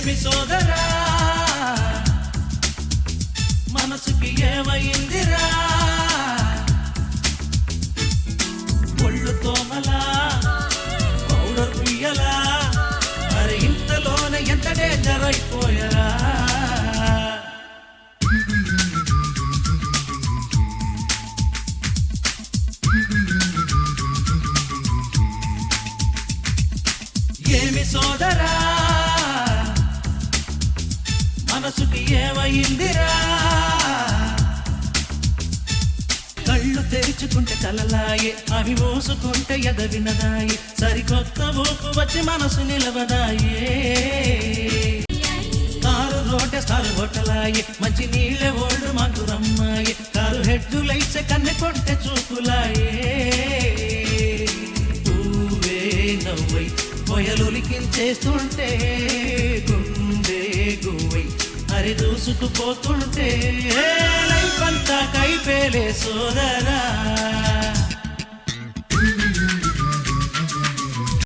ఏమి సోదరా మనసుకి ఏమైందిరా ఒళ్ళు తోమలా పౌడర్ పియ్యలా మరి ఇంతలోనే ఎంత డేంజర్ అయిపోయరా ఏమి సోదరా మనసుకి ఏమైందిరా కళ్ళు తెరుచుకుంటే కలలాయే అవి మోసుకుంటే ఎదవినదాయే సరికొత్త ఊపు వచ్చి మనసు నిలవదాయే కారు రోడ్డే స్టార్ హోటలాయే మంచి నీళ్ళే ఓల్డ్ మధురమ్మాయే కారు హెడ్డులైసే కన్నె కొంటె చూపులాయే పువ్వే నవ్వై పొయలులికించేస్తుంటే గుండె గువ్వై హరి దూసుకుపోతుంటే లైఫ్ అంతా కైపేలే సోదరా